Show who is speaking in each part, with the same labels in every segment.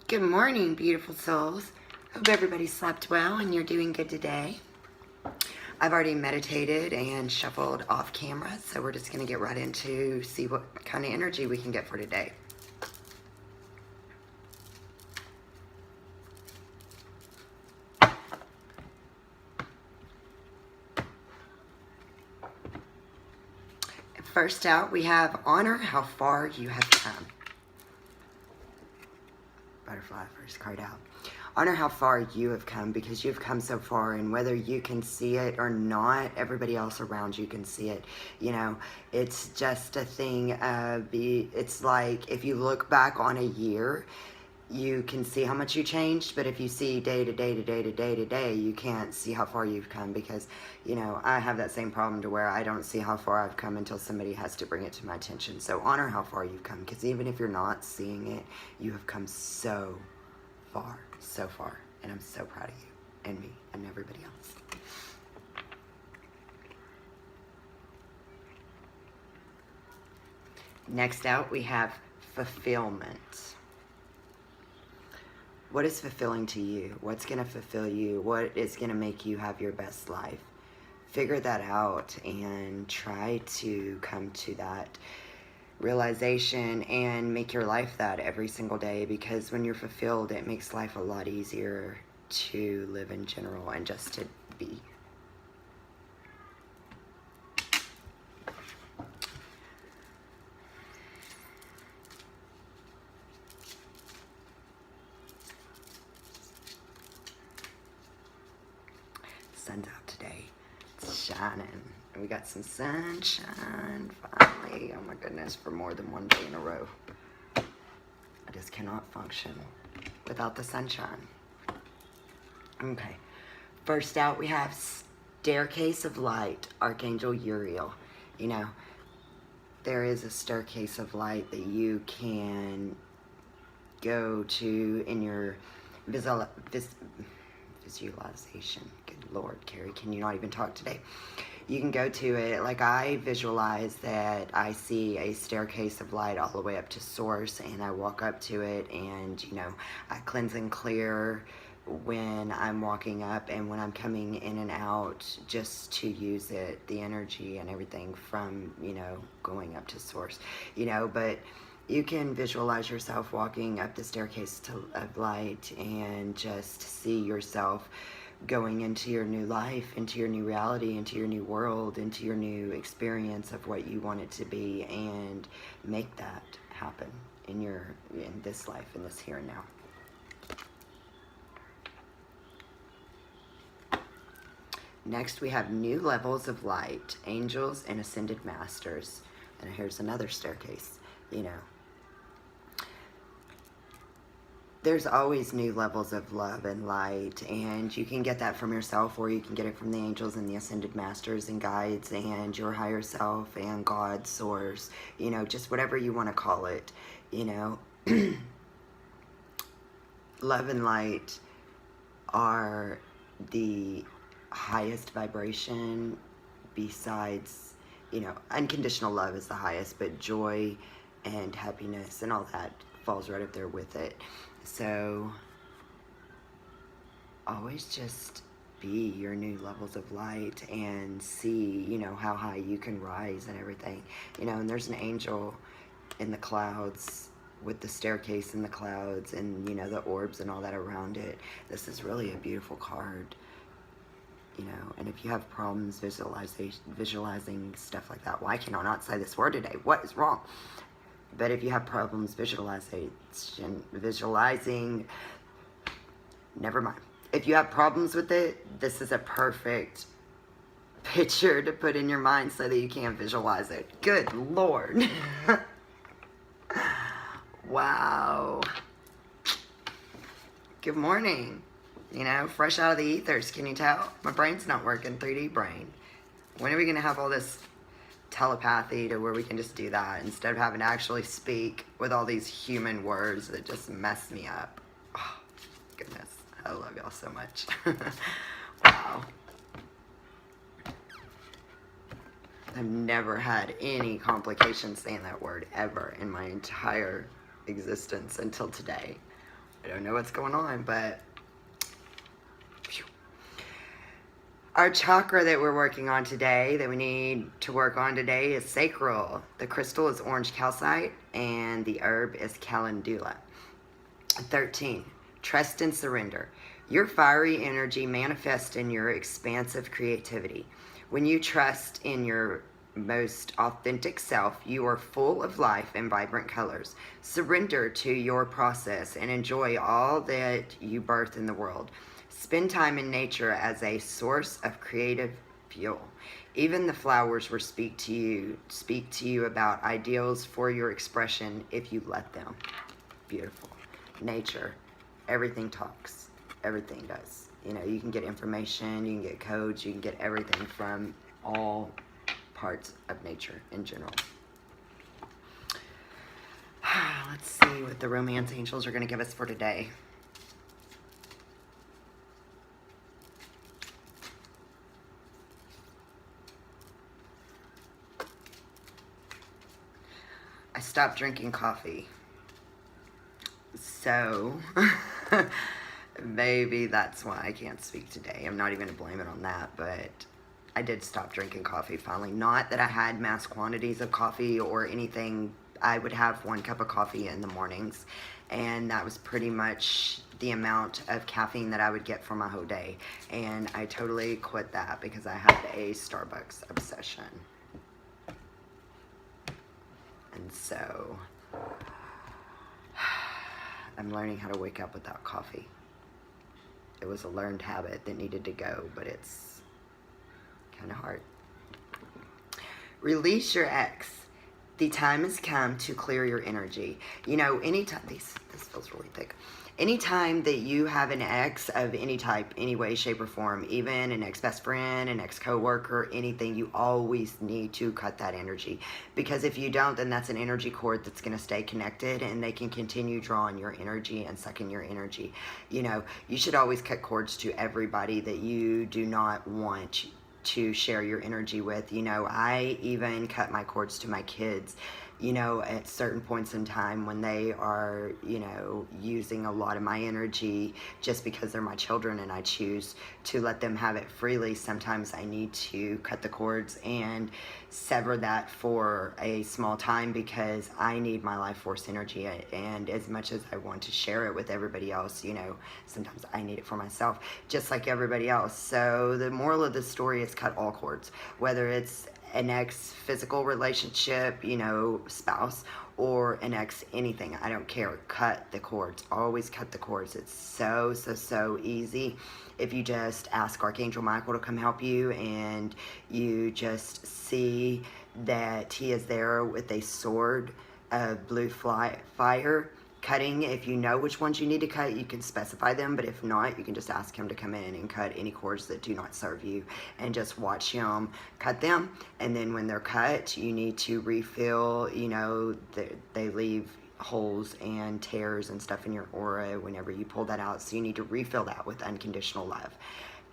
Speaker 1: Good morning, beautiful souls. Hope everybody slept well and you're doing good today. I've already meditated and shuffled off camera, so we're just going to get right into see what kind of energy we can get for today. First out, we have honor how far you have come. Butterfly, first card out. Honor how far you have come, because you've come so far, and whether you can see it or not, everybody else around you can see it. You know, it's just a thing of it's like if you look back on a year, you can see how much you changed, but if you see day to day to day to day to day, you can't see how far you've come, because, you know, I have that same problem to where I don't see how far I've come until somebody has to bring it to my attention. So honor how far you've come, because even if you're not seeing it, you have come so far, and I'm so proud of you and me and everybody else. Next out, we have fulfillment. What is fulfilling to you? What's going to fulfill you? What is going to make you have your best life? Figure that out and try to come to that realization and make your life that every single day, because when you're fulfilled, it makes life a lot easier to live in general and just to be. Sun's out today. It's shining. We got some sunshine finally. Oh my goodness, for more than one day in a row. I just cannot function without the sunshine. Okay. First out, we have Staircase of Light, Archangel Uriel. You know, there is a staircase of light that you can go to in your visualization. Good Lord, Carrie, can you not even talk today? You can go to it. Like, I visualize that I see a staircase of light all the way up to source, and I walk up to it, and, you know, I cleanse and clear when I'm walking up and when I'm coming in and out, just to use it, the energy and everything from, you know, going up to source, you know. But you can visualize yourself walking up the staircase of light and just see yourself going into your new life, into your new reality, into your new world, into your new experience of what you want it to be, and make that happen in this life, in this here and now. Next, we have new levels of light, angels and ascended masters. And here's another staircase, you know. There's always new levels of love and light, and you can get that from yourself, or you can get it from the angels and the ascended masters and guides and your higher self and God, source, you know, just whatever you want to call it, you know. Love and light are the highest vibration, besides, you know, unconditional love is the highest, but joy and happiness and all that falls right up there with it. So always just be your new levels of light and see, you know, how high you can rise and everything, you know. And there's an angel in the clouds with the staircase in the clouds, and, you know, the orbs and all that around it. This is really a beautiful card, you know. And if you have problems visualizing stuff like that, why can I not say this word today? What is wrong? But if you have problems visualizing, never mind. If you have problems with it, this is a perfect picture to put in your mind so that you can't visualize it. Good Lord. Wow. Good morning. You know, fresh out of the ethers, can you tell? My brain's not working, 3D brain. When are we going to have all this telepathy to where we can just do that instead of having to actually speak with all these human words that just mess me up? Oh, goodness. I love y'all so much. Wow. I've never had any complications saying that word ever in my entire existence until today. I don't know what's going on, but phew. Our chakra that we're working on today, that we need to work on today, is sacral. The crystal is orange calcite, and the herb is calendula. 13. Trust and surrender. Your fiery energy manifests in your expansive creativity. When you trust in your most authentic self, you are full of life and vibrant colors. Surrender to your process and enjoy all that you birth in the world. Spend time in nature as a source of creative fuel. Even the flowers will speak to you about ideals for your expression if you let them. Beautiful. Nature, everything talks. Everything does. You know, you can get information, you can get codes, you can get everything from all parts of nature in general. Let's see what the romance angels are going to give us for today. I stopped drinking coffee. So, maybe that's why I can't speak today. I'm not even going to blame it on that, but I did stop drinking coffee finally. Not that I had mass quantities of coffee or anything. I would have 1 cup of coffee in the mornings, and that was pretty much the amount of caffeine that I would get for my whole day. And I totally quit that because I had a Starbucks obsession. And so I'm learning how to wake up without coffee. It was a learned habit that needed to go, but it's kind of hard. Release your ex. The time has come to clear your energy. You know, anytime, this feels really thick. Anytime that you have an ex of any type, any way, shape, or form, even an ex-best friend, an ex-coworker, anything, you always need to cut that energy. Because if you don't, then that's an energy cord that's going to stay connected, and they can continue drawing your energy and sucking your energy. You know, you should always cut cords to everybody that you do not want to share your energy with. You know, I even cut my cords to my kids, you know, at certain points in time when they are, you know, using a lot of my energy just because they're my children and I choose to let them have it freely. Sometimes I need to cut the cords and sever that for a small time because I need my life force energy, and as much as I want to share it with everybody else, you know, sometimes I need it for myself just like everybody else. So the moral of the story is cut all cords, whether it's an ex physical relationship, you know, spouse, or an ex anything. I don't care. Cut the cords. Always cut the cords. It's so easy. If you just ask Archangel Michael to come help you, and you just see that he is there with a sword of blue fire cutting. If you know which ones you need to cut, you can specify them, but if not, you can just ask him to come in and cut any cords that do not serve you, and just watch him cut them. And then when they're cut, you need to refill. You know, they leave holes and tears and stuff in your aura whenever you pull that out, so you need to refill that with unconditional love.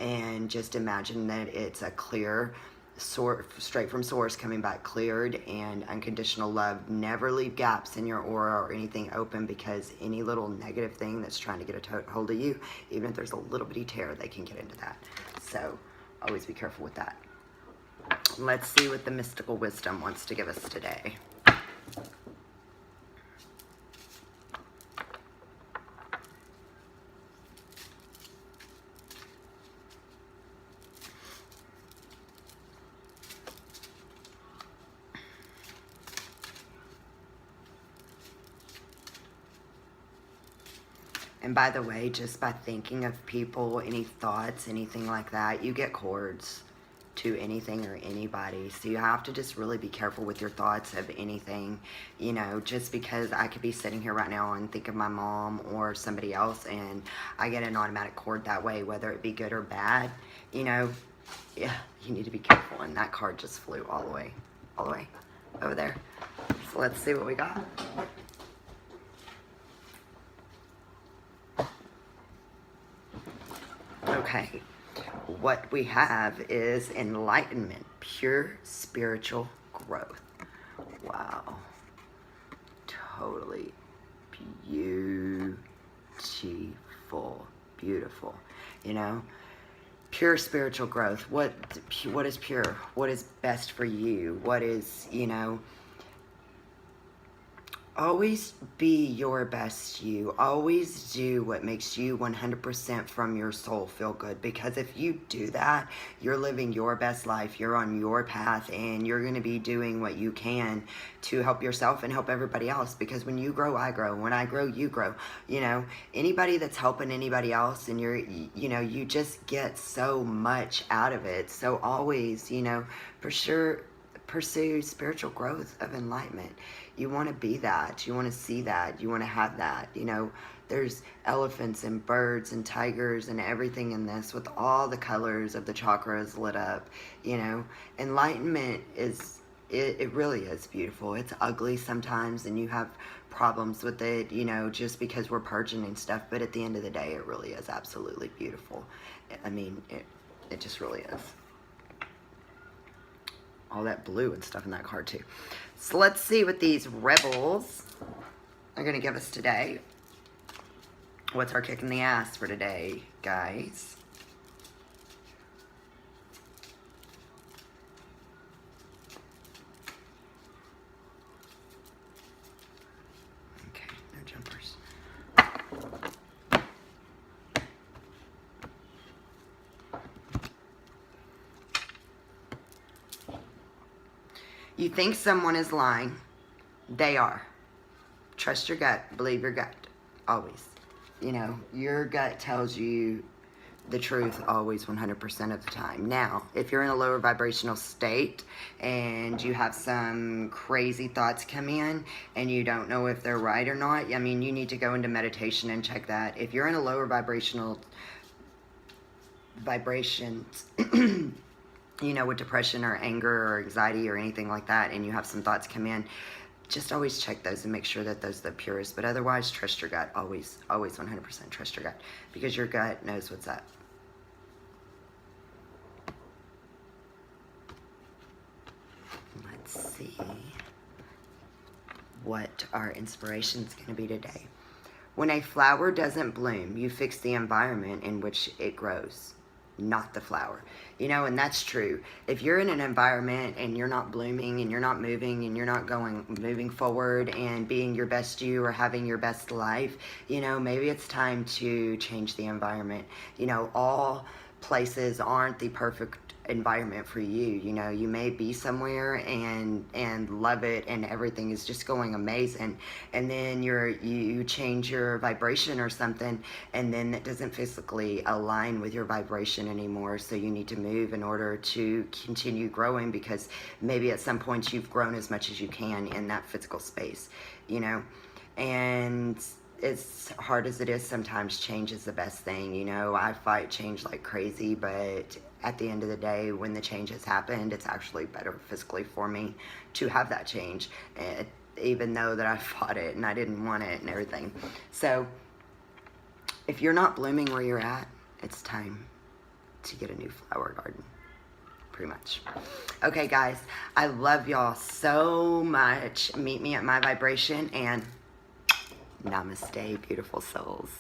Speaker 1: And just imagine that it's a clear straight from source, coming back cleared and unconditional love. Never leave gaps in your aura or anything open, because any little negative thing that's trying to get a hold of you, even if there's a little bitty tear, they can get into that. So always be careful with that. Let's see what the mystical wisdom wants to give us today. And by the way, just by thinking of people, any thoughts, anything like that, you get cords to anything or anybody. So you have to just really be careful with your thoughts of anything. You know, just because I could be sitting here right now and think of my mom or somebody else, and I get an automatic cord that way, whether it be good or bad. You know, yeah, you need to be careful. And that card just flew all the way over there. So let's see what we got. Okay, what we have is enlightenment, pure spiritual growth. Wow, totally beautiful. beautiful, beautiful, you know. Pure spiritual growth. What is pure? What is best for you? What is, you know, always be your best you. Always do what makes you 100% from your soul feel good. Because if you do that, you're living your best life. You're on your path, and you're going to be doing what you can to help yourself and help everybody else. Because when you grow, I grow. When I grow, you grow. You know, anybody that's helping anybody else, and you know, you just get so much out of it. So always, you know, for sure, pursue spiritual growth of enlightenment. You want to be that. You want to see that. You want to have that. You know, there's elephants and birds and tigers and everything in this, with all the colors of the chakras lit up. You know, enlightenment is, it really is beautiful. It's ugly sometimes, and you have problems with it, you know, just because we're purging and stuff. But at the end of the day, it really is absolutely beautiful. I mean, it just really is. All that blue and stuff in that card too. So let's see what these rebels are going to give us today. What's our kick in the ass for today, guys? Okay, no jumpers. You think someone is lying. They are. Trust your gut. Believe your gut. Always. You know, your gut tells you the truth always 100% of the time. Now, if you're in a lower vibrational state and you have some crazy thoughts come in and you don't know if they're right or not, I mean, you need to go into meditation and check that. If you're in a lower vibrations, you know, with depression or anger or anxiety or anything like that, and you have some thoughts come in, just always check those and make sure that those are the purest. But otherwise, trust your gut. Always 100% trust your gut, because your gut knows what's up. Let's see what our inspiration is going to be today. When a flower doesn't bloom, you fix the environment in which it grows, not the flower. You know, and that's true. If you're in an environment and you're not blooming and you're not moving and you're not moving forward and being your best you or having your best life, you know, maybe it's time to change the environment. You know, all places aren't the perfect environment for you. You know, you may be somewhere and love it and everything is just going amazing, and then you change your vibration or something, and then it doesn't physically align with your vibration anymore. So you need to move in order to continue growing, because maybe at some point you've grown as much as you can in that physical space, you know. And as hard as it is, sometimes change is the best thing. You know, I fight change like crazy, but at the end of the day, when the change has happened, it's actually better physically for me to have that change, even though that I fought it and I didn't want it and everything. So if you're not blooming where you're at, it's time to get a new flower garden. Pretty much. Okay, guys, I love y'all so much. Meet me at my vibration, and namaste, beautiful souls.